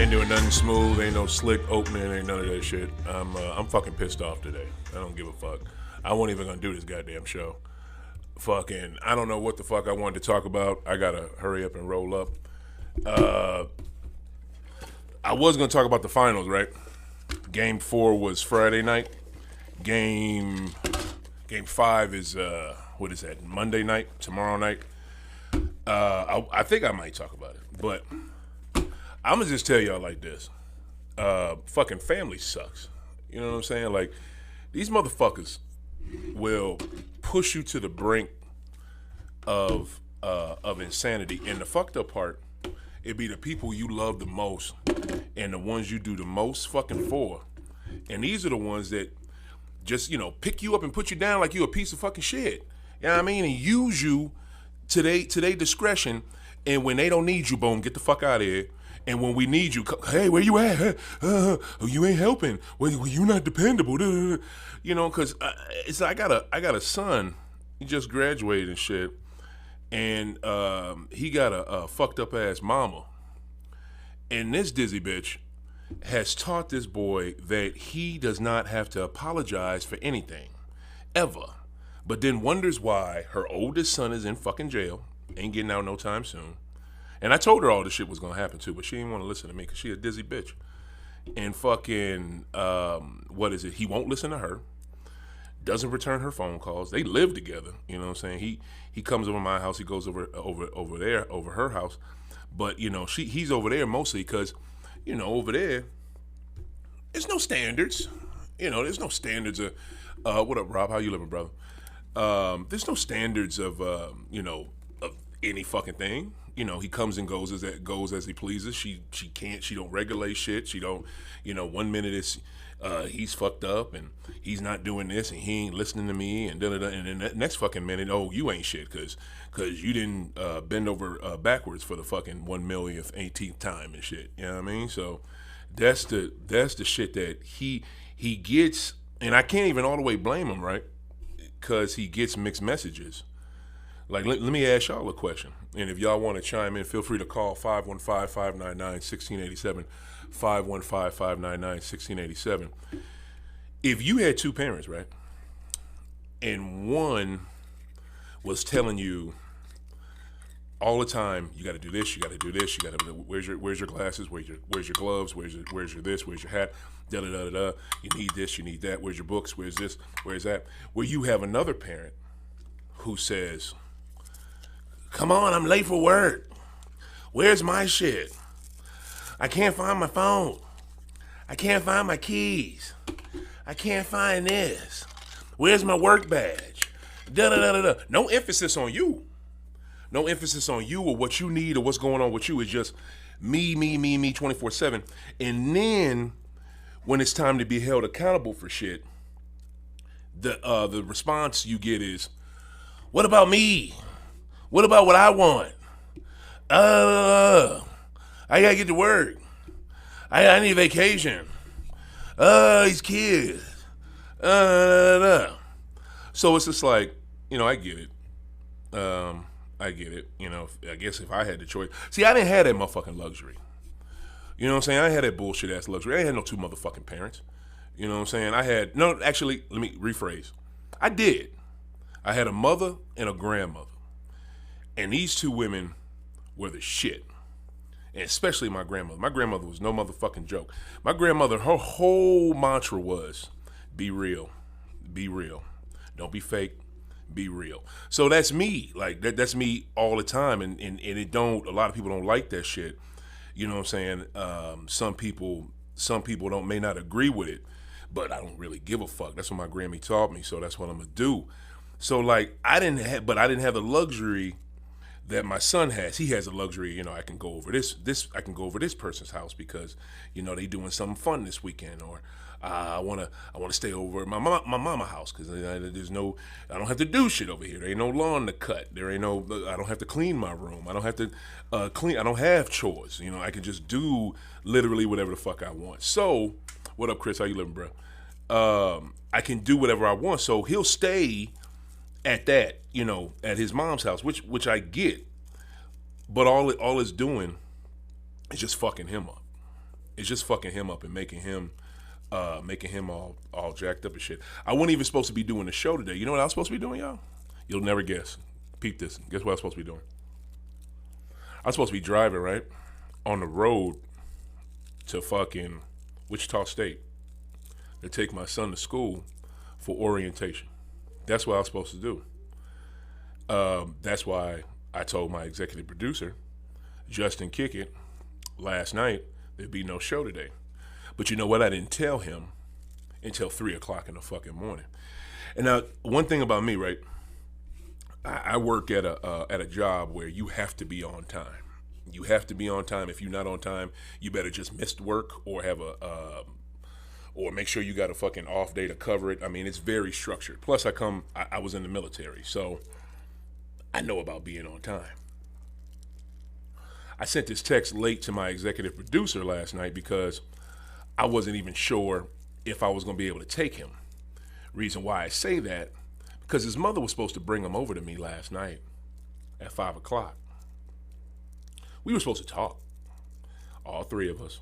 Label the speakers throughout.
Speaker 1: ain't doing nothing smooth. Ain't no slick opening. Ain't none of that shit. I'm fucking pissed off today. I don't give a fuck. I wasn't even gonna do this goddamn show. Fucking, I don't know what the fuck I wanted to talk about. I gotta hurry up and roll up. I was gonna talk about the finals, right? Game 4 was Friday night. Game 5 is what is that? Monday night, tomorrow night. I think I might talk about it, but I'm gonna just tell y'all like this. Fucking family sucks. You know what I'm saying? Like, these motherfuckers will push you to the brink of insanity. And the fucked up part, it be the people you love the most and the ones you do the most fucking for. And these are the ones that just, pick you up and put you down like you a piece of fucking shit. You know what I mean? And use you to their discretion. And when they don't need you, boom, get the fuck out of here. And when we need you, hey, where you at? You ain't helping. Well, you not dependable. Because it's I got a son. He just graduated and shit, and he got a fucked up ass mama. And this dizzy bitch has taught this boy that he does not have to apologize for anything, ever. But then wonders why her oldest son is in fucking jail, ain't getting out no time soon. And I told her all this shit was gonna happen too, but she didn't want to listen to me because she a dizzy bitch. And fucking, what is it? He won't listen to her. Doesn't return her phone calls. They live together. You know what I'm saying? He comes over my house. He goes over there, over her house. But he's over there mostly because, over there, there's no standards. There's no standards of, what up, Rob? How you living, brother? There's no standards of any fucking thing. He comes and goes as he pleases. She don't regulate shit. She don't, 1 minute it's he's fucked up and he's not doing this and he ain't listening to me and da-da-da, and then that next fucking minute, oh, you ain't shit cause you didn't bend over backwards for the fucking 1,000,000th 18th time and shit. You know what I mean? So that's the shit that he gets, and I can't even all the way blame him, right? Cause he gets mixed messages. Like, let me ask y'all a question. And if y'all want to chime in, feel free to call 515-599-1687, 515-599-1687. If you had two parents, right, and one was telling you all the time, you got to do this, you got to do this, you got to, where's your glasses, where's your gloves, where's your this, where's your hat, da-da-da-da-da, you need this, you need that, where's your books, where's this, where's that, where you have another parent who says, come on, I'm late for work. Where's my shit? I can't find my phone. I can't find my keys. I can't find this. Where's my work badge? Da-da-da-da-da. No emphasis on you. No emphasis on you or what you need or what's going on with you. It's just me 24/7. And then when it's time to be held accountable for shit, the response you get is, what about me? What about what I want? I gotta get to work. I need vacation. These kids. So it's just like, I get it. I get it. I guess if I had the choice. See, I didn't have that motherfucking luxury. You know what I'm saying? I had that bullshit ass luxury. I ain't had no two motherfucking parents. You know what I'm saying? Actually, let me rephrase. I did. I had a mother and a grandmother. And these two women were the shit. And especially my grandmother. My grandmother was no motherfucking joke. My grandmother, her whole mantra was, be real. Be real. Don't be fake. Be real. So that's me. Like, that's me all the time. And a lot of people don't like that shit. You know what I'm saying? Some people may not agree with it, but I don't really give a fuck. That's what my Grammy taught me. So that's what I'm going to do. So like, I didn't have the luxury that my son has. He has a luxury, I can go over this person's house because, they doing something fun this weekend, or I want to stay over at my mama house because I don't have to do shit over here. There ain't no lawn to cut. I don't have to clean my room. I don't have to I don't have chores. I can just do literally whatever the fuck I want. So, what up, Chris? How you living, bro? I can do whatever I want. So he'll stay at that, at his mom's house, which I get, but all it's doing is just fucking him up. It's just fucking him up and making him all jacked up and shit. I wasn't even supposed to be doing the show today. You know what I was supposed to be doing, y'all? You'll never guess. Peep this. Guess what I was supposed to be doing? I was supposed to be driving, right, on the road to fucking Wichita State to take my son to school for orientation. That's what I was supposed to do. That's why I told my executive producer, Justin Kickett, last night there'd be no show today. But you know what? I didn't tell him until 3 o'clock in the fucking morning. And now, one thing about me, right? I work at a job where you have to be on time. You have to be on time. If you're not on time, you better just miss work or have or make sure you got a fucking off day to cover it. I mean, it's very structured. Plus, I was in the military, so I know about being on time. I sent this text late to my executive producer last night because I wasn't even sure if I was going to be able to take him. Reason why I say that, because his mother was supposed to bring him over to me last night at 5 o'clock. We were supposed to talk, all three of us,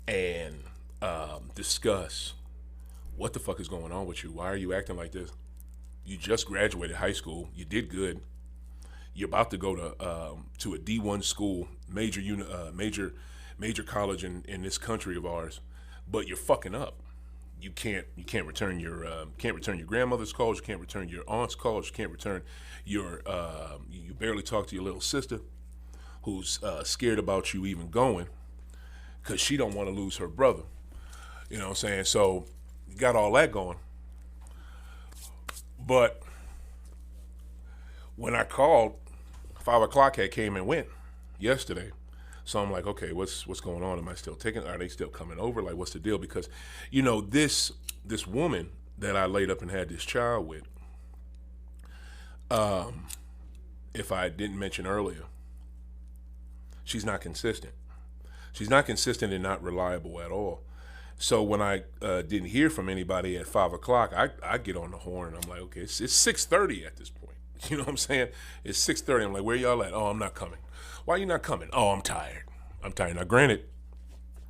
Speaker 1: and discuss what the fuck is going on with you. Why are you acting like this? You just graduated high school. You did good. You're about to go to a D1 school, major college in this country of ours, but you're fucking up. You can't return your grandmother's calls. You can't return your aunt's calls. You can't return your you barely talk to your little sister, who's scared about you even going, because she don't want to lose her brother. You know what I'm saying? So you got all that going. But when I called, 5 o'clock had came and went yesterday. So I'm like, okay, what's going on? Am I still taking? Are they still coming over? Like, what's the deal? Because, you know, this woman that I laid up and had this child with, if I didn't mention earlier, she's not consistent. She's not consistent and not reliable at all. So when I didn't hear from anybody at 5 o'clock, I get on the horn. I'm like, okay, it's 6:30 at this point. You know what I'm saying? It's 6:30. I'm like, where y'all at? Oh, I'm not coming. Why are you not coming? Oh, I'm tired. Now, granted,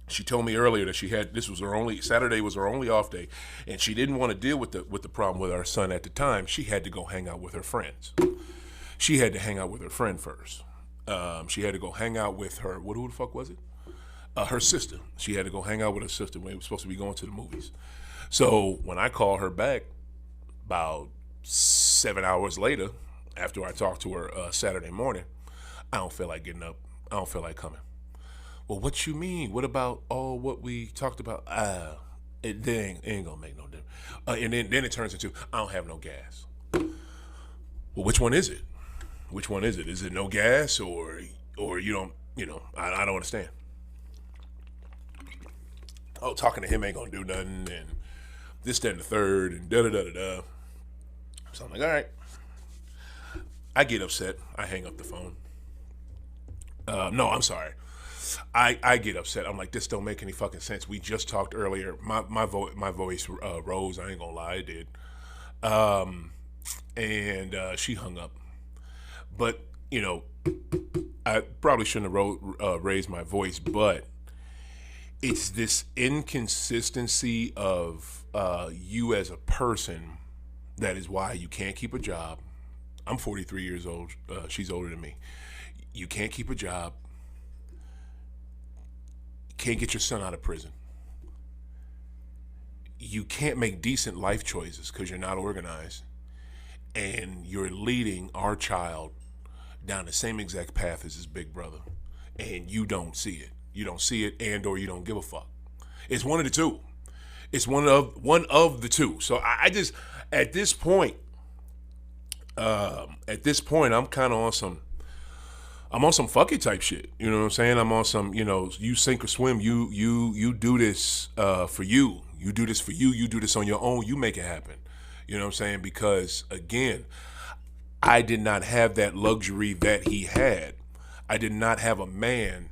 Speaker 1: she told me earlier that Saturday was her only off day, and she didn't want to deal with the problem with our son at the time. She had to go hang out with her friends. She had to hang out with her friend first. She had to go hang out with her, who the fuck was it? Her sister. She had to go hang out with her sister when we were supposed to be going to the movies. So when I called her back about 7 hours later, after I talked to her Saturday morning, I don't feel like getting up. I don't feel like coming. Well, what you mean? What about all what we talked about? It ain't gonna make no difference. And then it turns into, I don't have no gas. Well, which one is it? Which one is it? Is it no gas or you don't, I don't understand. Oh, talking to him ain't gonna do nothing, and this, that, and the third, and da-da-da-da-da. So I'm like, all right. I get upset. I hang up the phone. No, I'm sorry. I get upset. I'm like, this don't make any fucking sense. We just talked earlier. My voice rose. I ain't gonna lie, it did. And she hung up. But, I probably shouldn't have raised my voice, but it's this inconsistency of you as a person that is why you can't keep a job. I'm 43 years old. She's older than me. You can't keep a job. You can't get your son out of prison. You can't make decent life choices because you're not organized. And you're leading our child down the same exact path as his big brother. And you don't see it. You don't see it, and or you don't give a fuck. It's one of the two. It's one of the two. So I just, at this point, I'm kind of on some fuck it type shit. You know what I'm saying? I'm on some, you sink or swim. You do this for you. You do this for you. You do this on your own. You make it happen. You know what I'm saying? Because again, I did not have that luxury that he had. I did not have a man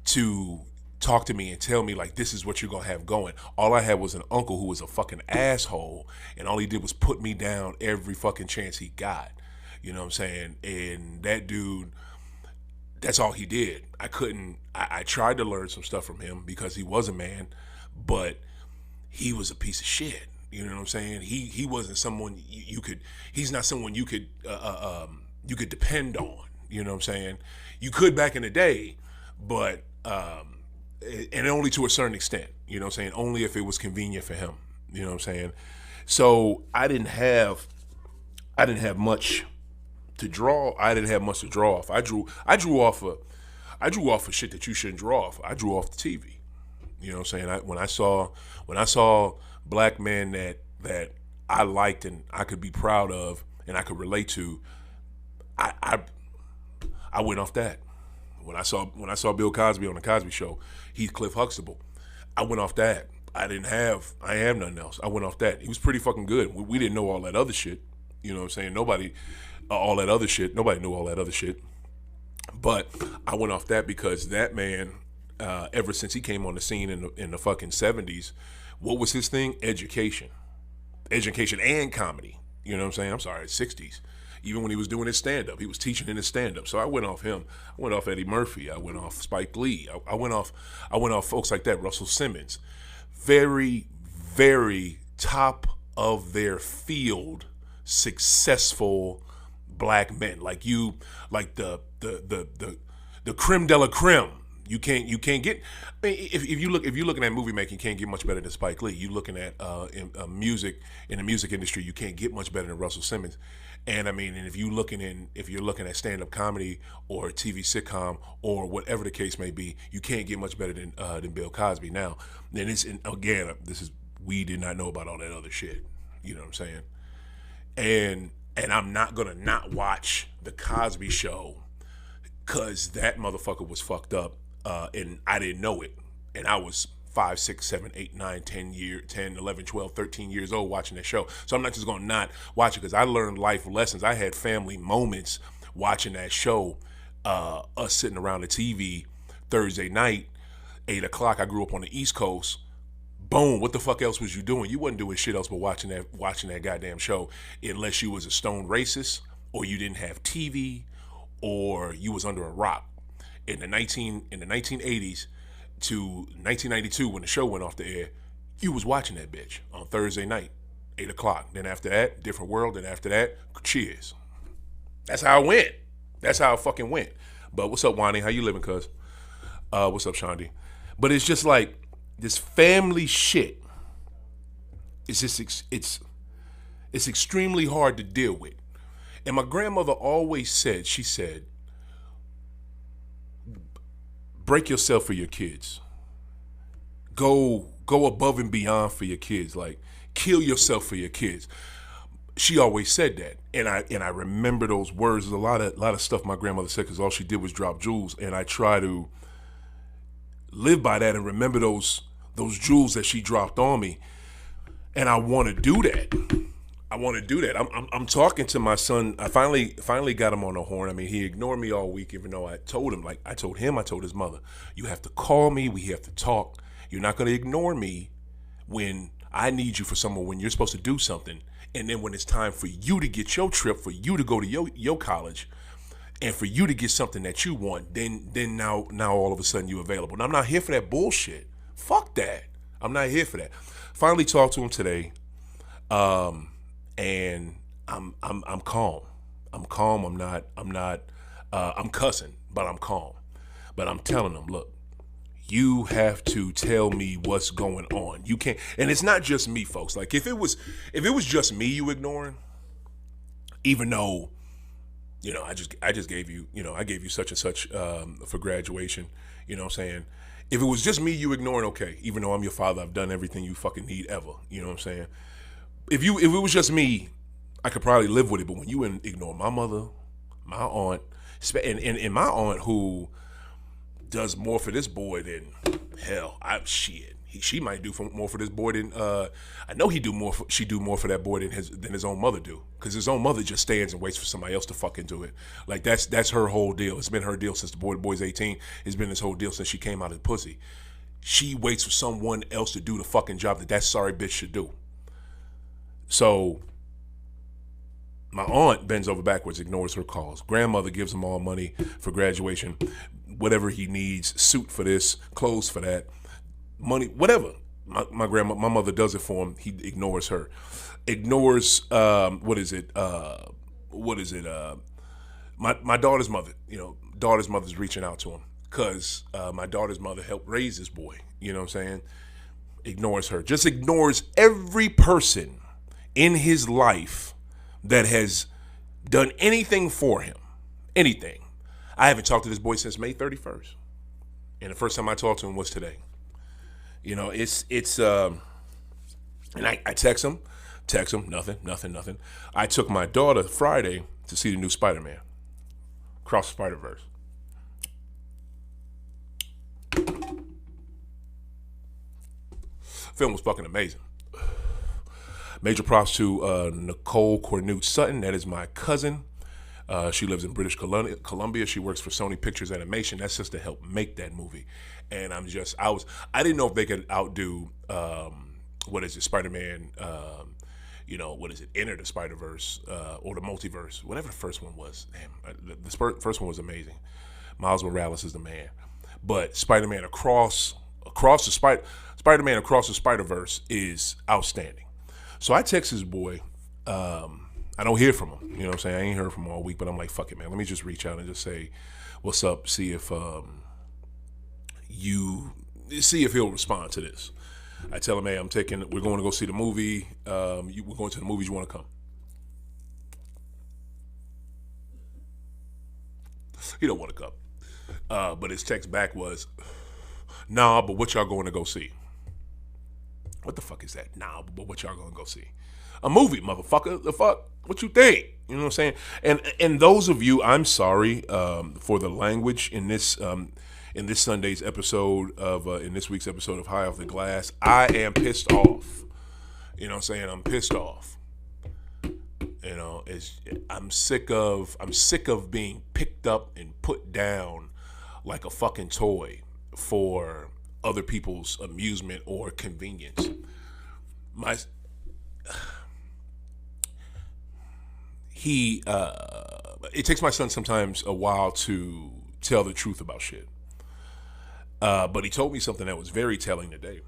Speaker 1: to talk to me and tell me like, this is what you're gonna have going. All I had was an uncle who was a fucking asshole, and all he did was put me down every fucking chance he got. You know what I'm saying? And that dude, that's all he did. I couldn't I tried to learn some stuff from him because he was a man, but he was a piece of shit. You know what I'm saying? He wasn't someone you could. He's not someone you could depend on. You know what I'm saying? You could back in the day, but and only to a certain extent. You know what I'm saying? Only if it was convenient for him. You know what I'm saying? So I didn't have much to draw. I didn't have much to draw off. I drew off of shit that you shouldn't draw off. I drew off the TV. You know what I'm saying? When I saw black men that I liked and I could be proud of and I could relate to, I went off that. When I saw Bill Cosby on the Cosby Show, Heathcliff Huxtable, I went off that. I have nothing else. I went off that. He was pretty fucking good. We didn't know all that other shit. You know what I'm saying? Nobody knew all that other shit. But I went off that because that man, ever since he came on the scene in the fucking 70s, what was his thing? Education and comedy. You know what I'm saying? I'm sorry, 60s. Even when he was doing his stand-up, he was teaching in his stand-up. So I went off him. I went off Eddie Murphy. I went off Spike Lee. I went off folks like that. Russell Simmons. Very, very top of their field, successful black men. Like the creme de la creme. You can't get. I mean, if you're looking at movie making, you can't get much better than Spike Lee. You're looking at in the music industry, you can't get much better than Russell Simmons. And I mean, and if you're looking at stand-up comedy or TV sitcom or whatever the case may be, you can't get much better than Bill Cosby. Now, then we did not know about all that other shit. You know what I'm saying? And I'm not gonna not watch the Cosby Show because that motherfucker was fucked up, and I didn't know it, and I was 5, 6, 7, 8, 9, 10, 11, 12, 13 years old watching that show. So I'm not just going to not watch it because I learned life lessons. I had family moments watching that show, us sitting around the TV Thursday night, 8 o'clock. I grew up on the East Coast. Boom, what the fuck else was you doing? You wasn't doing shit else but watching that goddamn show unless you was a stone racist or you didn't have TV or you was under a rock. In the 1980s, to 1992 when the show went off the air, you was watching that bitch on Thursday night, 8 o'clock. Then after that, different world. Then after that, cheers. That's how it went. That's how it fucking went. But what's up, Wani? How you living, cuz? What's up, Shandi? But it's just like this family shit. It's just it's extremely hard to deal with. And my grandmother always said, she said, break yourself for your kids. Go above and beyond for your kids. Like, kill yourself for your kids. She always said that, and I remember those words. There's a lot of stuff my grandmother said because all she did was drop jewels, and I try to live by that and remember those jewels that she dropped on me. And I want to do that. I'm talking to my son. I finally got him on the horn. I mean, he ignored me all week, even though I told him, I told his mother, you have to call me. We have to talk. You're not going to ignore me when I need you for someone, when you're supposed to do something. And then when it's time for you to get your trip, for you to go to your college, and for you to get something that you want, then now all of a sudden you're available. Now, I'm not here for that bullshit. Fuck that. I'm not here for that. Finally talked to him today. And I'm calm. I'm calm. I'm cussing, but I'm calm. But I'm telling them, look, you have to tell me what's going on. You can't, and it's not just me, folks. Like if it was just me you ignoring, even though, I just gave you, I gave you such and such for graduation, you know what I'm saying? If it was just me you ignoring, okay, even though I'm your father, I've done everything you fucking need ever, you know what I'm saying? If it was just me, I could probably live with it. But when you ignore my mother, my aunt, and my aunt who does more for this boy than hell, she might do more for this boy than I know she do more for that boy than his own mother do, because his own mother just stands and waits for somebody else to fucking do it. Like that's her whole deal. It's been her deal since the boy's 18. It's been this whole deal since she came out of the pussy. She waits for someone else to do the fucking job that sorry bitch should do. So my aunt bends over backwards, ignores her calls. Grandmother gives them all money for graduation. whatever he needs, suit for this, clothes for that, money, whatever. My mother does it for him. He ignores her. Ignores what is it? My daughter's mother. Daughter's mother's reaching out to him because my daughter's mother helped raise this boy. You know what I'm saying? Ignores her. Just ignores every person in his life that has done anything for him. Anything. I haven't talked to this boy since May 31st. And the first time I talked to him was today. And I text him, nothing. I took my daughter Friday to see the new Spider-Man, Across the Spider-Verse. Film was fucking amazing. Major props to Nicole Cornute Sutton. That is my cousin. She lives in British Columbia. She works for Sony Pictures Animation. That's just to help make that movie. And I didn't know if they could outdo, Spider-Man, Enter the Spider-Verse, or the Multiverse, whatever the first one was. Damn, the first one was amazing. Miles Morales is the man. But Spider-Man Across the Spider-Verse is outstanding. So I text this boy. I don't hear from him. You know what I'm saying? I ain't heard from him all week, but I'm like, fuck it, man. Let me just reach out and just say, what's up? See if he'll respond to this. I tell him, hey, we're going to go see the movie. We're going to the movies. You want to come? He don't want to come. But his text back was, nah, but what y'all going to go see? What the fuck is that? Nah, but what y'all going to go see? A movie, motherfucker. The fuck? What you think? You know what I'm saying? And those of you, I'm sorry for the language in this Sunday's episode of in this week's episode of High Off the Glass. I am pissed off. You know what I'm saying? I'm pissed off. I'm sick of being picked up and put down like a fucking toy for other people's amusement or convenience. It takes my son sometimes a while to tell the truth about shit. But he told me something that was very telling today.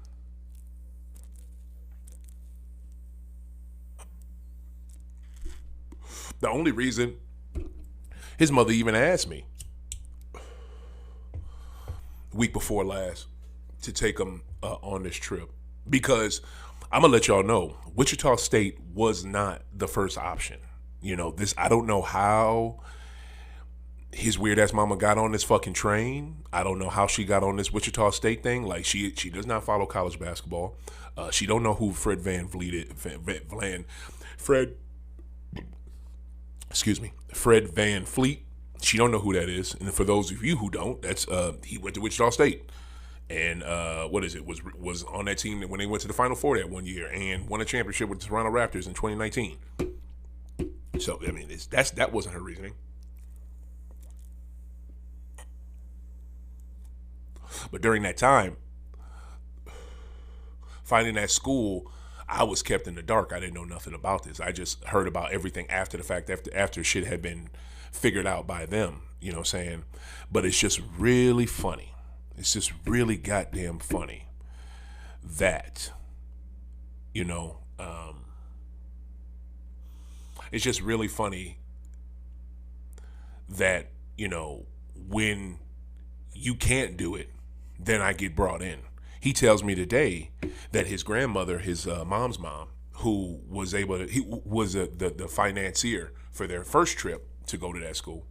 Speaker 1: The only reason his mother even asked me week before last to take him on this trip, because I'm gonna let y'all know, Wichita State was not the first option. I don't know how his weird ass mama got on this fucking train. I don't know how she got on this Wichita State thing. Like she does not follow college basketball. She don't know who Fred Van Fleet is. Fred Van Fleet. She don't know who that is. And for those of you who don't, that's he went to Wichita State. And was on that team when they went to the Final Four that one year and won a championship with the Toronto Raptors in 2019. So I mean, that wasn't her reasoning. But during that time, finding that school, I was kept in the dark. I didn't know nothing about this. I just heard about everything after the fact, after shit had been figured out by them. You know what I'm saying? But it's just really funny. It's just really goddamn funny that, it's just really funny that, when you can't do it, then I get brought in. He tells me today that his grandmother, his mom's mom, who was the financier for their first trip to go to that school,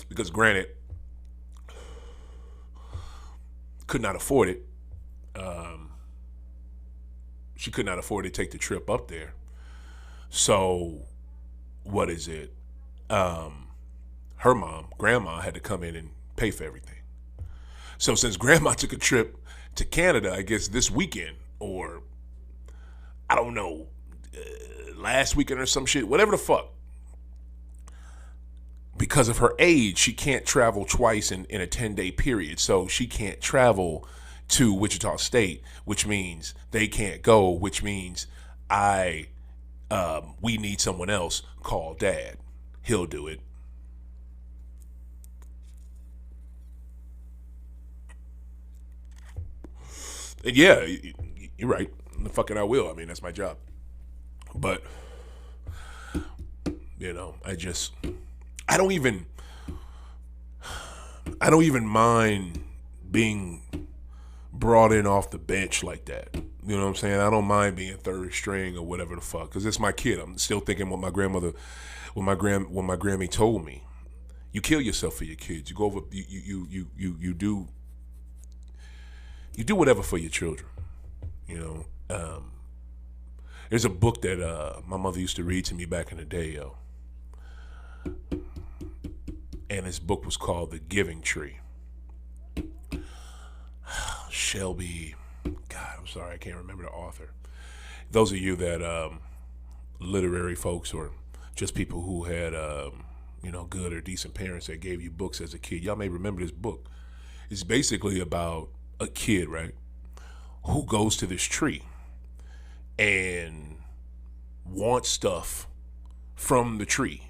Speaker 1: because granted, could not afford it. She could not afford to take the trip up there. So, her mom, grandma, had to come in and pay for everything. So since grandma took a trip to Canada, I guess this weekend, or I don't know, last weekend or some shit, whatever the fuck, because of her age, she can't travel twice in a 10-day period. So she can't travel to Wichita State, which means they can't go, which means I We need someone else. Call dad. He'll do it. And yeah, you're right. The fucking I will. I mean, that's my job. But I don't even mind being brought in off the bench like that. You know what I'm saying? I don't mind being third string or whatever the fuck, because it's my kid. I'm still thinking what my grandmother, what my Grammy told me. You kill yourself for your kids. You go over. You do whatever for your children. You know. There's a book that my mother used to read to me back in the day, yo. And this book was called The Giving Tree. Shelby, God, I'm sorry, I can't remember the author. Those of you that literary folks or just people who had good or decent parents that gave you books as a kid, y'all may remember this book. It's basically about a kid, right, who goes to this tree and wants stuff from the tree.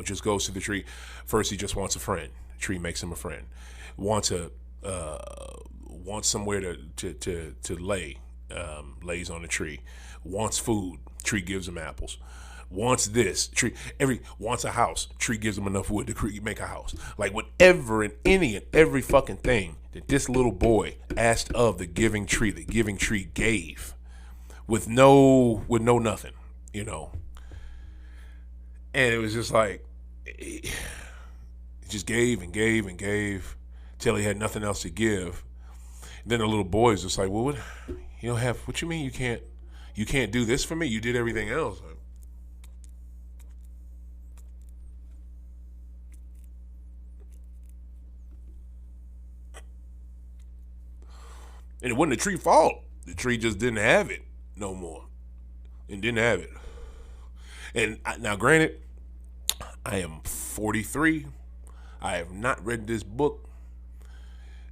Speaker 1: Just goes to the tree. First, he just wants a friend. The tree makes him a friend. Wants somewhere to lay. Lays on the tree. Wants food. Tree gives him apples. Wants this. Tree wants a house. Tree gives him enough wood to make a house. Like whatever and any and every fucking thing that this little boy asked of the giving tree gave, with no nothing, And it was just like, he just gave and gave and gave till he had nothing else to give. And then the little boy is just like, well, what you mean you can't do this for me? You did everything else. And it wasn't the tree's fault. The tree just didn't have it no more. And didn't have it. And now, granted, I am 43. I have not read this book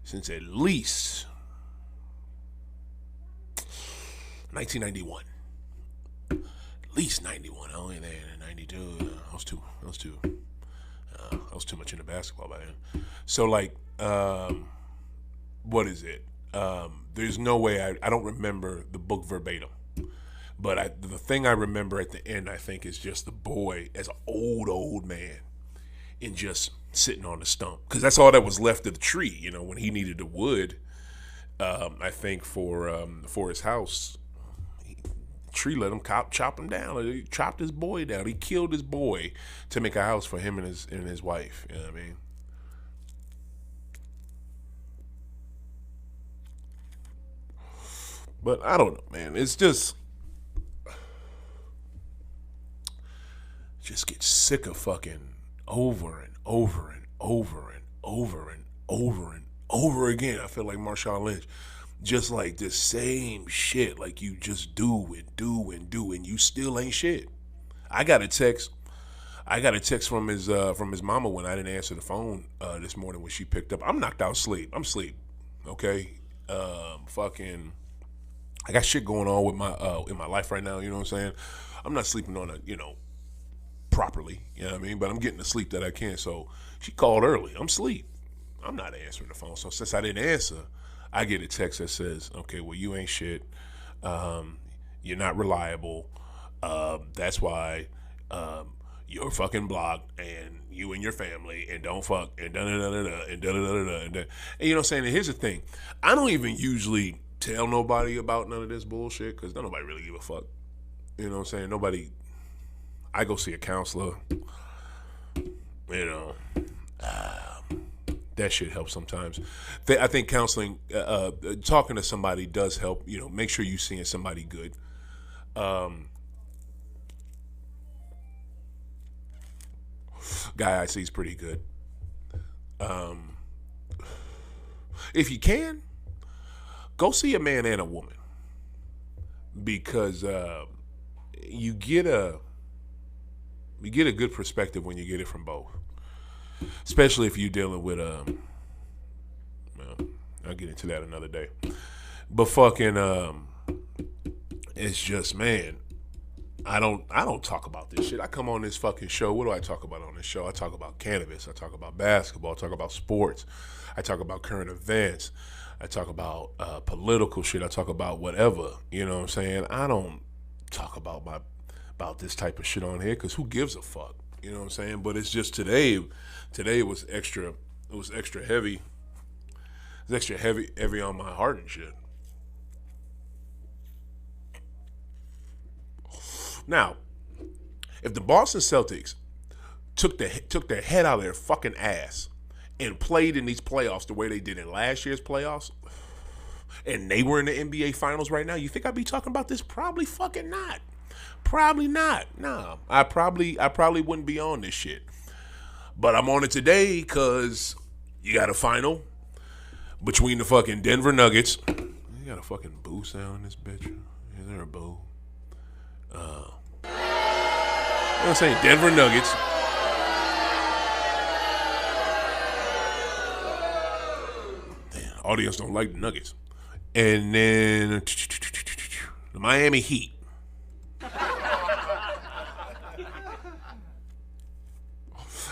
Speaker 1: since at least 1991. At least 91. I only there in 92. I was too much into basketball by then. So what is it? There's no way I don't remember the book verbatim. But the thing I remember at the end, I think, is just the boy as an old man and just sitting on the stump. Because that's all that was left of the tree, when he needed the wood, I think, for his house. Tree let him chop him down. He chopped his boy down. He killed his boy to make a house for him and his wife. You know what I mean? But I don't know, man. It's just get sick of fucking over and over and over and over and over and over again. I feel like Marshawn Lynch. Just like the same shit. Like you just do and do and do and you still ain't shit. I got a text from his mama when I didn't answer the phone this morning when she picked up. I'm knocked out sleep. I'm asleep. Okay? Fucking I got shit going on with my in my life right now, you know what I'm saying? I'm not sleeping on a, properly, you know what I mean? But I'm getting the sleep that I can. So she called early. I'm asleep. I'm not answering the phone. So since I didn't answer, I get a text that says, okay, well, you ain't shit. You're not reliable. That's why you're fucking blocked and you and your family and don't fuck and da-da-da-da-da and da-da-da-da-da. And you know what I'm saying? And here's the thing. I don't even usually tell nobody about none of this bullshit because nobody really give a fuck. You know what I'm saying? Nobody. I go see a counselor. That shit helps sometimes. I think counseling, talking to somebody does help. Make sure you're seeing somebody good. Guy I see is pretty good. If you can, go see a man and a woman because you get a good perspective when you get it from both. Especially if you're dealing with I'll get into that another day. But fucking it's just, man, I don't talk about this shit. I come on this fucking show. What do I talk about on this show? I talk about cannabis. I talk about basketball. I talk about sports. I talk about current events. I talk about political shit. I talk about whatever. You know what I'm saying? I don't talk about this type of shit on here because who gives a fuck? You know what I'm saying? But it's just today. Today was extra. It was extra heavy. It was extra heavy on my heart and shit. Now, if the Boston Celtics took their head out of their fucking ass and played in these playoffs the way they did in last year's playoffs, and they were in the NBA Finals right now, you think I'd be talking about this? Probably fucking not. Probably not. Nah, I probably wouldn't be on this shit. But I'm on it today because you got a final between the fucking Denver Nuggets. You got a fucking boo sound in this bitch. Is there a boo? You know what I'm saying? Denver Nuggets. Damn, audience don't like the Nuggets. And then the Miami Heat.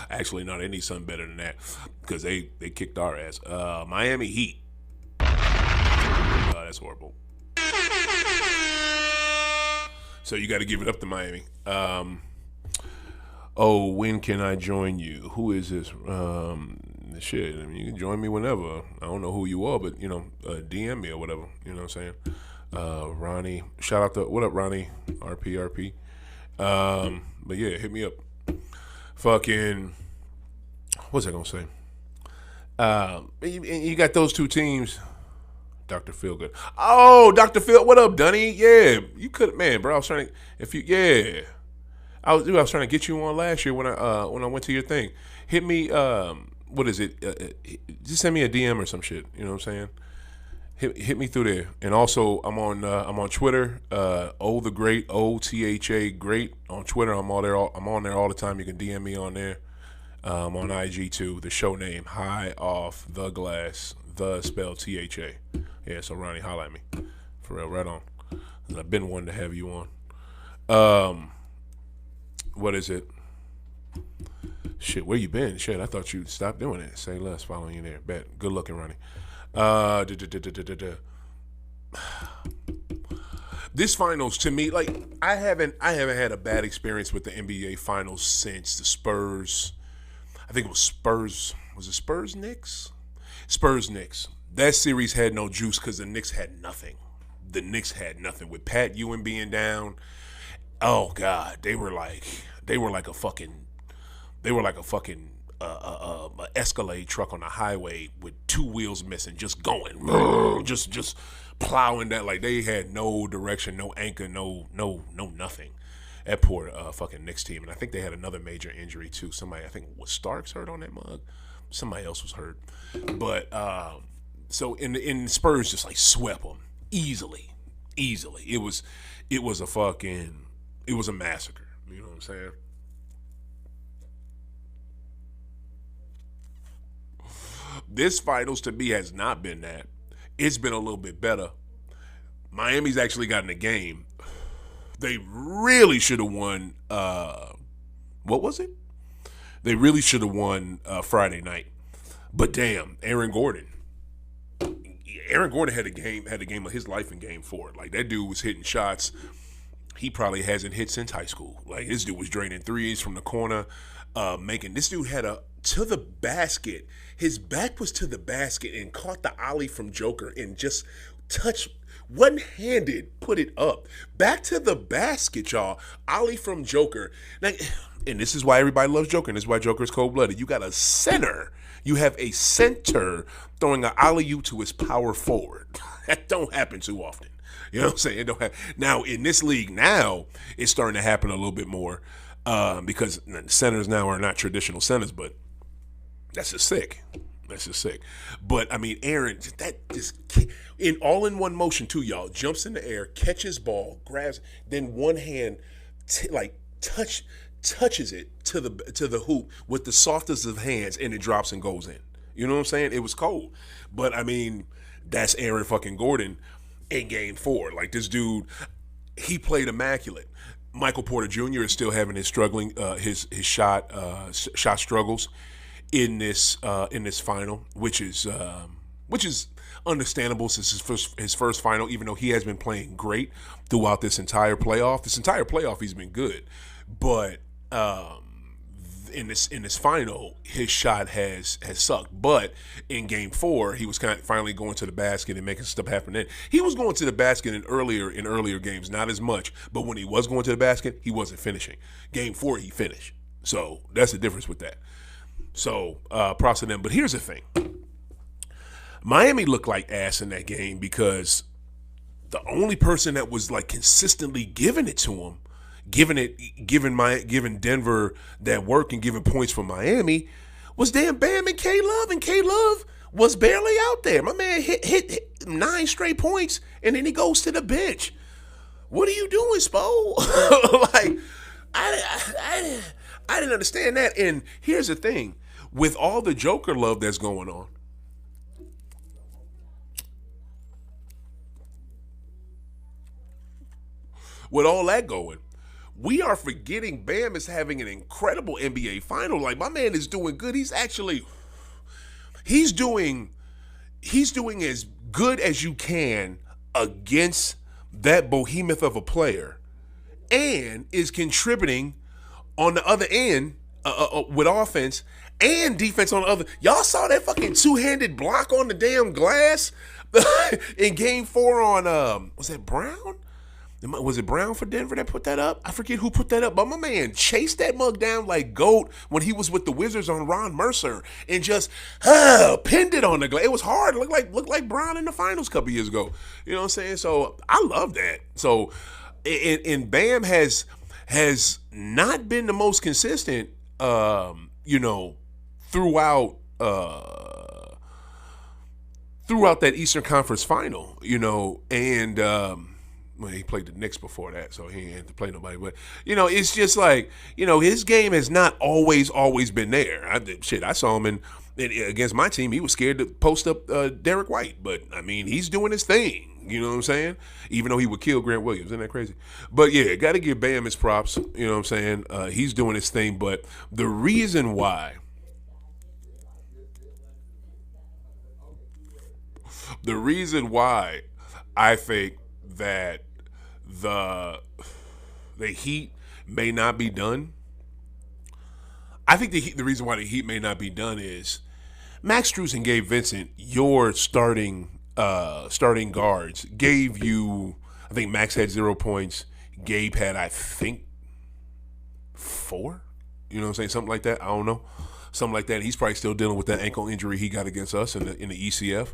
Speaker 1: Actually, no, they need something better than that because they kicked our ass. Miami Heat. That's horrible. So you got to give it up to Miami. When can I join you? Who is this? Shit, I mean, you can join me whenever. I don't know who you are, but, DM me or whatever. You know what I'm saying? Ronnie. Shout out to, what up, Ronnie? RP. But yeah, hit me up. Fucking, what's I going to say? You got those two teams. Dr. Feelgood. Oh, Dr. Phil, what up, Dunny? Yeah, you could, man, bro. I was trying to, I was trying to get you on last year when I went to your thing. Hit me, what is it? Just send me a DM or some shit. You know what I'm saying? Hit me through there. And also, I'm on Twitter. OThaGreat, OThaGreat on Twitter. I'm on there all the time. You can DM me on there. I'm on IG too. The show name, High Off the Glass. The spelled THA. Yeah, so Ronnie, holla at me. For real, right on. I've been wanting to have you on. What is it? Shit, where you been? Shit, I thought you'd stop doing it. Say less, following you there. Bet. Good looking, Ronnie. This finals to me, like I haven't had a bad experience with the NBA finals since the Spurs. I think it was Spurs. Was it Spurs Knicks? Spurs Knicks. That series had no juice because the Knicks had nothing. The Knicks had nothing with Pat Ewing being down. Oh God, they were like a fucking Escalade truck on the highway with two wheels missing, just going, just plowing that. Like they had no direction, no anchor, no nothing. That poor fucking Knicks team, and I think they had another major injury too. Somebody, I think was Starks hurt on that mug. Somebody else was hurt, but so in Spurs just like swept them easily. It was a massacre. You know what I'm saying? This finals to me has not been that. It's been a little bit better. Miami's actually gotten a game. They really should have won. What was it? They really should have won Friday night. But damn, Aaron Gordon had a game of his life in Game 4. Like that dude was hitting shots he probably hasn't hit since high school. Like this dude was draining threes from the corner, making. This dude had a to the basket. His back was to the basket and caught the ollie from Joker and just touched. One-handed, put it up. Back to the basket, y'all. Ollie from Joker. Now, and this is why everybody loves Joker, and this is why Joker's cold-blooded. You got a center. You have a center throwing an alley-oop to his power forward. That don't happen too often. You know what I'm saying? It don't happen. Now, in this league now, it's starting to happen a little bit more because centers now are not traditional centers, but that's just sick. That's just sick. But, I mean, Aaron, that just, in all-in-one motion, too, y'all, jumps in the air, catches ball, grabs, then one hand, touches it to the hoop with the softest of hands, and it drops and goes in. You know what I'm saying? It was cold. But, I mean, that's Aaron fucking Gordon in Game 4. Like, this dude, he played immaculate. Michael Porter Jr. is still having his struggling his shot shot struggles in this final, which is understandable since his first final. Even though he has been playing great throughout this entire playoff, he's been good, but in this final, his shot has sucked. But in Game 4, he was kind of finally going to the basket and making stuff happen. Then he was going to the basket in earlier games, not as much. But when he was going to the basket, he wasn't finishing. Game 4, he finished. So that's the difference with that. So props to them. But here's the thing: Miami looked like ass in that game because the only person that was like consistently giving it to him, giving Denver that work and giving points for Miami was damn Bam and K Love, and K Love was barely out there. My man hit 9 straight points, and then he goes to the bench. What are you doing, Spo? Like, I didn't understand that. And here's the thing: with all the Joker love that's going on, with all that going, we are forgetting Bam is having an incredible NBA final. Like, my man is doing good. He's doing as good as you can against that behemoth of a player, and is contributing on the other end with offense and defense on the other. Y'all saw that fucking two-handed block on the damn glass in Game 4 on was that Brown? Was it Brown for Denver that put that up? I forget who put that up, but my man chased that mug down like GOAT when he was with the Wizards on Ron Mercer and just pinned it on the glass. It was hard. It looked like Brown in the finals a couple years ago. You know what I'm saying? So I love that. So and Bam has not been the most consistent, throughout that Eastern Conference final, and well, he played the Knicks before that, so he ain't had to play nobody. But, it's just like, his game has not always been there. I saw him against my team. He was scared to post up Derek White. But, I mean, he's doing his thing. You know what I'm saying? Even though he would kill Grant Williams. Isn't that crazy? But, yeah, got to give Bam his props. You know what I'm saying? He's doing his thing. But the reason why I think that the Heat may not be done. I think the reason why the Heat may not be done is Max Strus and Gabe Vincent, your starting guards, gave you. I think Max had 0 points. Gabe had, I think, 4. You know what I'm saying? Something like that. I don't know. Something like that. He's probably still dealing with that ankle injury he got against us in the ECF.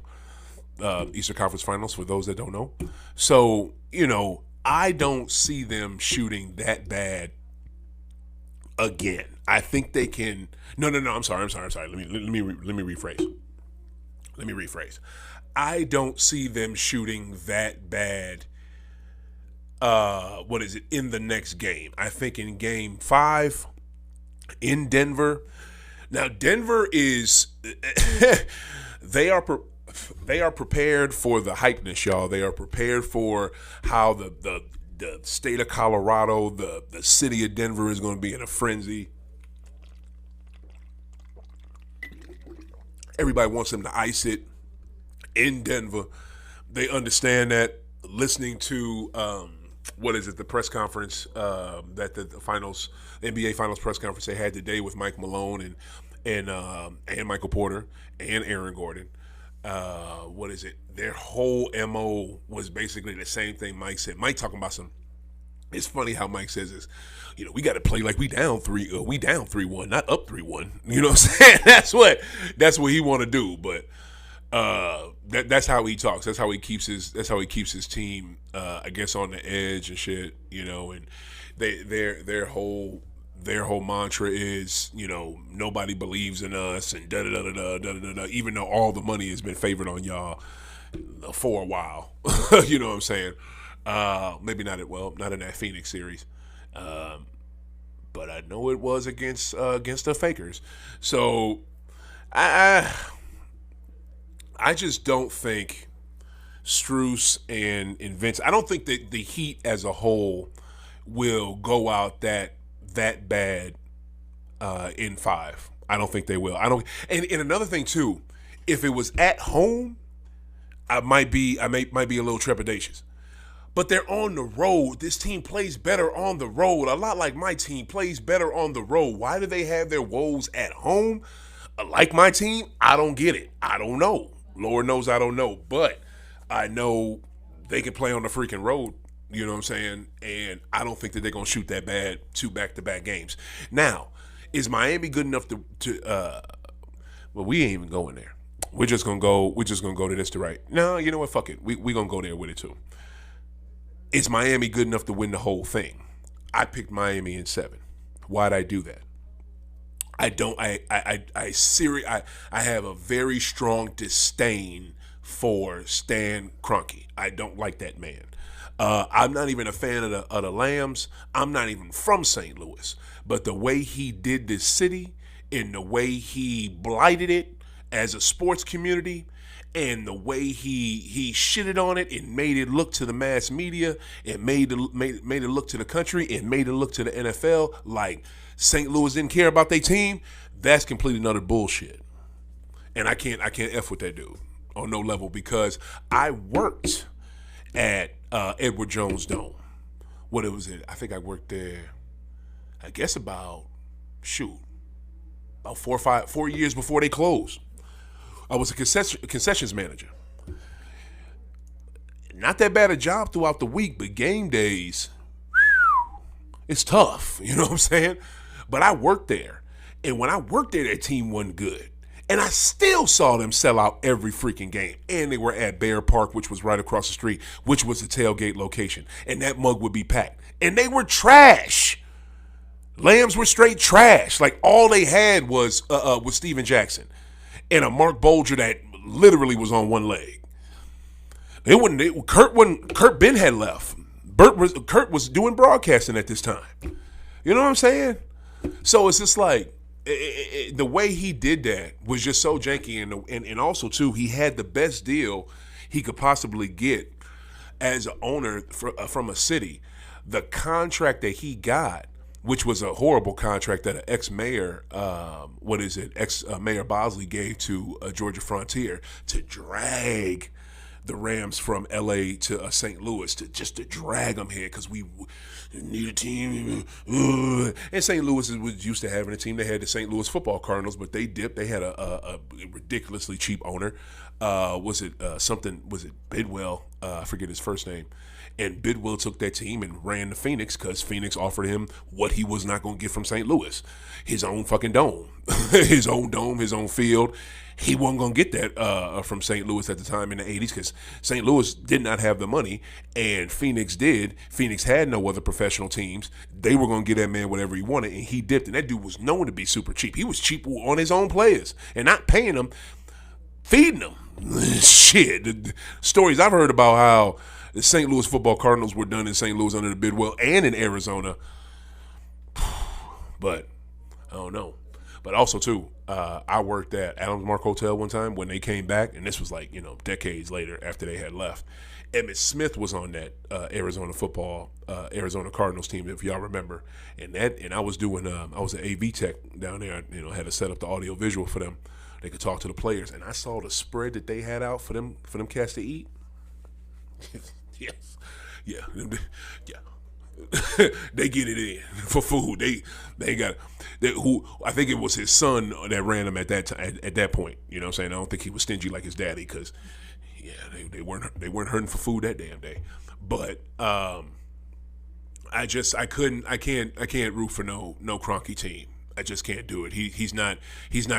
Speaker 1: Eastern Conference Finals, for those that don't know. So, I don't see them shooting that bad again. I think they can. No. I'm sorry. Let me rephrase. I don't see them shooting that bad. In the next game? I think in Game 5 in Denver. Now, Denver is they are prepared for the hypeness, y'all. They are prepared for how the state of Colorado, the city of Denver is going to be in a frenzy. Everybody wants them to ice it in Denver. They understand that. Listening to the press conference that the finals, NBA Finals press conference they had today with Mike Malone and Michael Porter and Aaron Gordon. Their whole MO was basically the same thing Mike said. Mike talking about it's funny how Mike says this, we got to play like we down 3-1, not up 3-1. You know what I'm saying? That's what he want to do. But that's how he talks. That's how he keeps his team, I guess, on the edge and shit. And their whole mantra is, nobody believes in us and da da da da da da da. Even though all the money has been favored on y'all for a while, you know what I'm saying? Maybe not in that Phoenix series, but I know it was against the Fakers. So I just don't think Strus and Vince. I don't think that the Heat as a whole will go out that bad in 5. I don't think they will. I don't. And another thing too, if it was at home, I might be a little trepidatious. But they're on the road. This team plays better on the road. A lot like my team plays better on the road. Why do they have their woes at home? Like my team, I don't get it. I don't know. Lord knows I don't know. But I know they can play on the freaking road. You know what I'm saying? And I don't think that they're going to shoot that bad 2 back-to-back games. Now, is Miami good enough to well, we ain't even going there. We're just gonna go. We're just gonna go to this to right. No, you know what? Fuck it. We gonna go there with it too. Is Miami good enough to win the whole thing? I picked Miami in 7. Why'd I do that? I don't. I have a very strong disdain for Stan Kroenke. I don't like that man. I'm not even a fan of the Lambs. I'm not even from St. Louis. But the way he did this city and the way he blighted it as a sports community and the way he shitted on it and made it look to the mass media and made it look to the country and made it look to the NFL like St. Louis didn't care about their team, that's completely another bullshit. And I can't F with that dude on no level because I worked at Edward Jones Dome. What it was it? I think I worked there, I guess about 4 years before they closed. I was a concessions manager. Not that bad a job throughout the week, but game days, it's tough. You know what I'm saying? But I worked there. And when I worked there, that team wasn't good. And I still saw them sell out every freaking game. And they were at Bear Park, which was right across the street, which was the tailgate location. And that mug would be packed. And they were trash. Lambs were straight trash. Like all they had was Steven Jackson and a Mark Bolger that literally was on one leg. Kurt Ben had left. Kurt was doing broadcasting at this time. You know what I'm saying? So it's just like the way he did that was just so janky, and also too he had the best deal he could possibly get as an owner from a city. The contract that he got, which was a horrible contract that an ex-mayor, ex-mayor Bosley gave to Georgia Frontier to drag the Rams from L.A. to St. Louis to drag them here because we need a team. And St. Louis was used to having a team. They had the St. Louis Football Cardinals, but they dipped. They had a ridiculously cheap owner. Was it Bidwell? I forget his first name. And Bidwell took that team and ran to Phoenix because Phoenix offered him what he was not going to get from St. Louis. His own fucking dome. His own dome, his own field. He wasn't going to get that from St. Louis at the time in the 80s because St. Louis did not have the money and Phoenix did. Phoenix had no other professional teams. They were going to get that man whatever he wanted, and he dipped. And that dude was known to be super cheap. He was cheap on his own players and not paying them, feeding them. Shit. The stories I've heard about how the St. Louis Football Cardinals were done in St. Louis under the Bidwell and in Arizona. But I don't know. But also, too, I worked at Adams Mark Hotel one time when they came back, and this was like, decades later after they had left. Emmitt Smith was on that Arizona Cardinals team, if y'all remember. And I was doing, I was an AV tech down there. Had to set up the audio visual for them. They could talk to the players, and I saw the spread that they had out for them cats to eat. Yes, yeah. They get it in for food. They got who I think it was his son that ran them at that time. At that point, you know what I'm saying. I don't think he was stingy like his daddy because, they weren't hurting for food that damn day. But I can't root for no Kroenke team. I just can't do it. He's not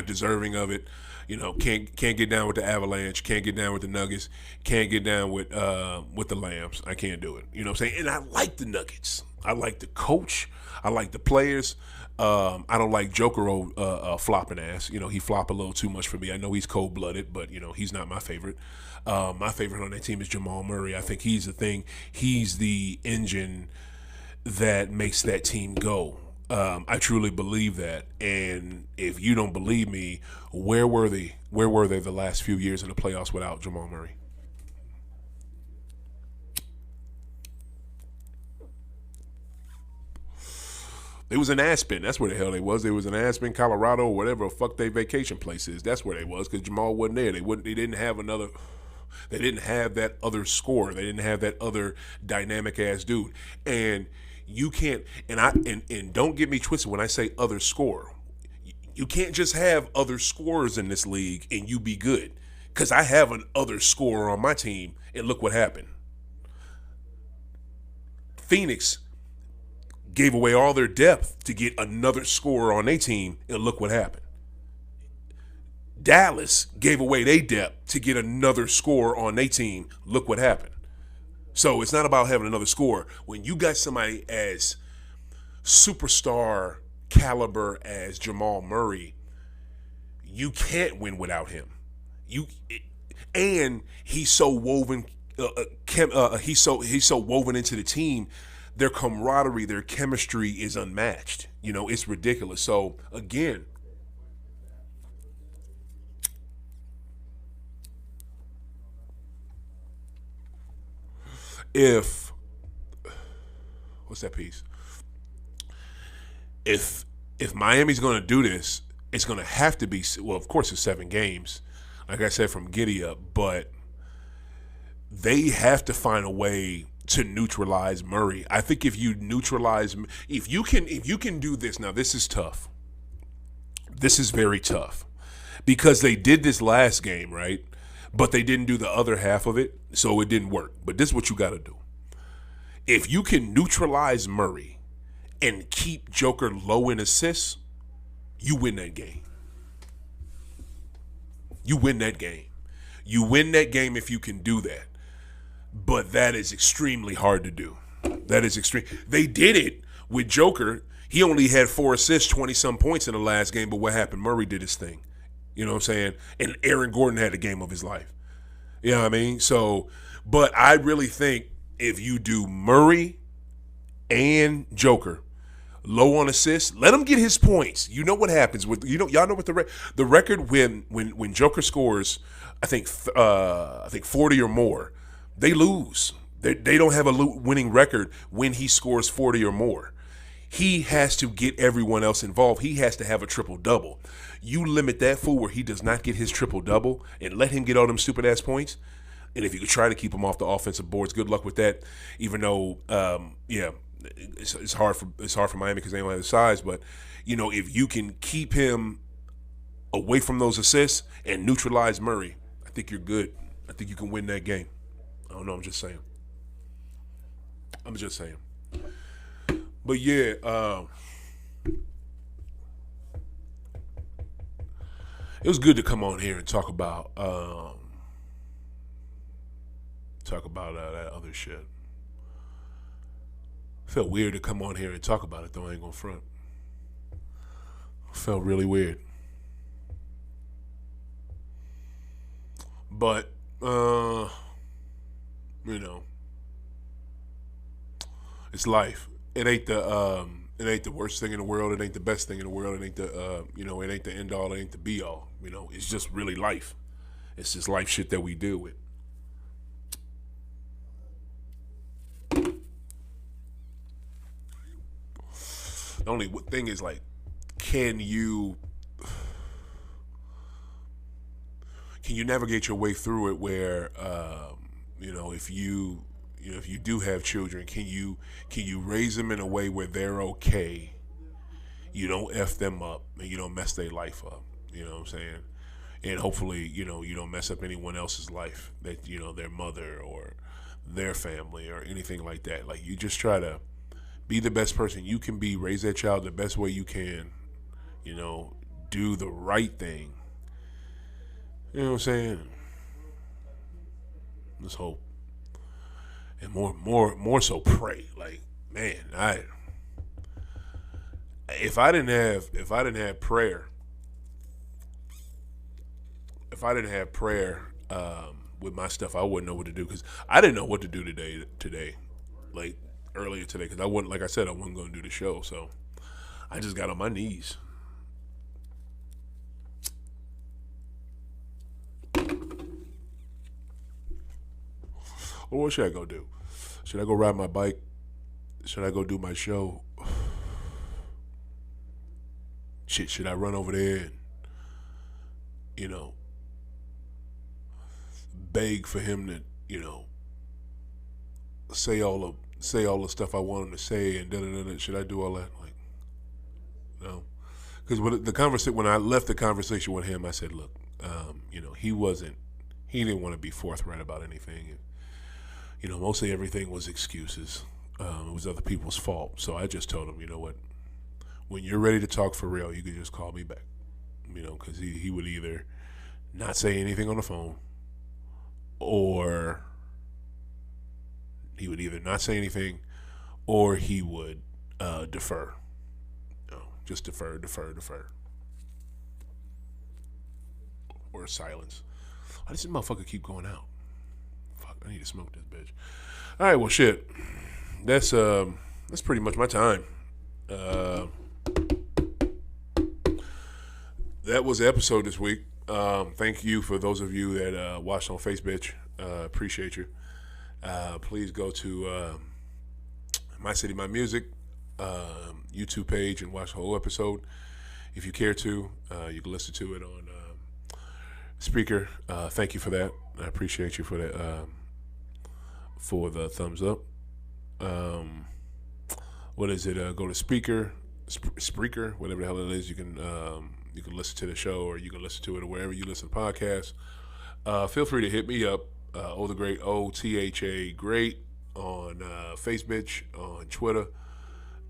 Speaker 1: deserving of it. Can't get down with the Avalanche, can't get down with the Nuggets, can't get down with the Lambs. I can't do it. You know what I'm saying? And I like the Nuggets. I like the coach. I like the players. I don't like Joker flopping ass. He flop a little too much for me. I know he's cold-blooded, but, he's not my favorite. My favorite on that team is Jamal Murray. I think he's the thing. He's the engine that makes that team go. I truly believe that, and if you don't believe me, where were they the last few years in the playoffs without Jamal Murray? They was in Aspen. That's where the hell they was. They was in Aspen, Colorado, or whatever the fuck their vacation place is. That's where they was because Jamal wasn't there. They didn't have another. They didn't have that other scorer. They didn't have that other dynamic ass dude. And you can't. And don't get me twisted when I say other scorer. You can't just have other scorers in this league and you be good. Because I have an other scorer on my team, and look what happened. Phoenix gave away all their depth to get another scorer on their team, and look what happened. Dallas gave away their depth to get another scorer on their team. Look what happened. So it's not about having another scorer. When you got somebody as superstar caliber as Jamal Murray, you can't win without him. And he's so woven. He's so woven into the team. Their camaraderie, their chemistry is unmatched. It's ridiculous. So again, what's that piece? If Miami's going to do this, it's going to have to be, well, of course it's 7 games, like I said, from giddy up, but they have to find a way to neutralize Murray. I think if you can do this, now this is tough. This is very tough because they did this last game, right? But they didn't do the other half of it, so it didn't work. But this is what you got to do. If you can neutralize Murray and keep Joker low in assists, you win that game. You win that game. You win that game if you can do that. But that is extremely hard to do. That is extreme. They did it with Joker. He only had 4 assists, 20-some points in the last game, but what happened? Murray did his thing. You know what I'm saying? And Aaron Gordon had the game of his life. You know what I mean? So, but I really think if you do Murray and Joker low on assists, let him get his points. You know what happens with y'all know what the record when Joker scores, I think 40 or more, they lose. They don't have a winning record when he scores 40 or more. He has to get everyone else involved. He has to have a triple-double. You limit that fool where he does not get his triple-double and let him get all them stupid-ass points. And if you could try to keep him off the offensive boards, good luck with that. Even though, it's hard for Miami because they don't have the size. But, if you can keep him away from those assists and neutralize Murray, I think you're good. I think you can win that game. I don't know. I'm just saying. But yeah, it was good to come on here and talk about that other shit. Felt weird to come on here and talk about it though. I ain't gonna front. Felt really weird. But it's life. It ain't the worst thing in the world. It ain't the best thing in the world. It ain't it ain't the end all. It ain't the be all. It's just really life. It's just life shit that we deal with. The only thing is can you navigate your way through it where if you do have children, can you raise them in a way where they're okay? You don't F them up and you don't mess their life up. You know what I'm saying? And hopefully, you don't mess up anyone else's life, that their mother or their family or anything like that. You just try to be the best person you can be, raise that child the best way you can, do the right thing. You know what I'm saying? Let's hope. And more so pray. Man, if I didn't have prayer with my stuff, I wouldn't know what to do, because I didn't know what to do today, earlier today, because I wasn't going to do the show, so I just got on my knees. Well, what should I go do? Should I go ride my bike? Should I go do my show? shit, should I run over there and, you know, beg for him to, you know, say all the stuff I want him to say and da-da-da-da. Should I do all that? Like, no. Because when I left the conversation with him, I said, look, you know, he didn't want to be forthright about anything. You know, mostly everything was excuses. It was other people's fault. So I just told him, you know what, when you're ready to talk for real, you can just call me back. You know, because he would either not say anything on the phone, or he would either not say anything, or he would defer. You know, just defer. Or silence. Why does this motherfucker keep going out? Fuck, I need to smoke this bitch. All right, well, shit. That's pretty much my time. That was the episode this week. Thank you for those of you that watched on Facebook. Appreciate you. Please go to My City, My Music YouTube page and watch the whole episode. If you care to, you can listen to it on Speaker. Thank you for that. I appreciate you for that. For the thumbs up. What is it? Go to Spreaker, whatever the hell it is. You can listen to the show, or you can listen to it wherever you listen to podcasts. Feel free to hit me up. OThaGreat, OThaGreat on Facebook, on Twitter.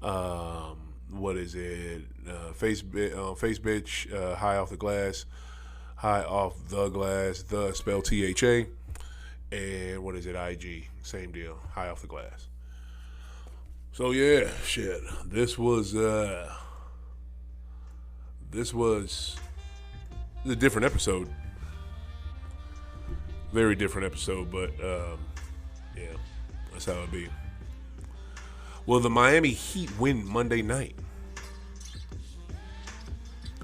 Speaker 1: What is it? Facebook, High Off the Glass. High Off the Glass, the spell THA. And what is it? IG, same deal. High Off the Glass. So yeah, shit. This was a different episode. Very different episode, but yeah, that's how it be. Will the Miami Heat win Monday night?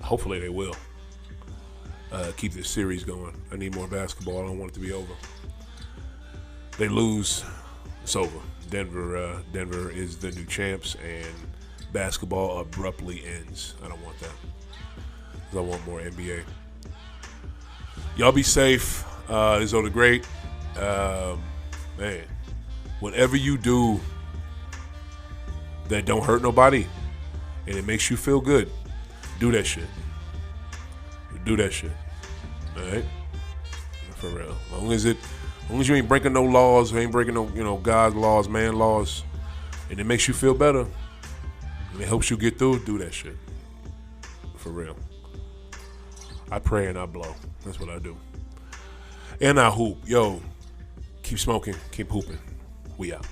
Speaker 1: Hopefully they will. Keep this series going. I need more basketball. I don't want it to be over. They lose, it's over. Denver is the new champs, and basketball abruptly ends. I don't want that, because I want more NBA. Y'all be safe. This is OThaGreat. Man, whatever you do that don't hurt nobody and it makes you feel good, do that shit. Do that shit. All right? For real. As long as you ain't breaking no laws, ain't breaking no, God's laws, man laws, and it makes you feel better, and it helps you get through, do that shit. For real. I pray and I blow. That's what I do. And I hoop. Yo, keep smoking, keep hooping. We out.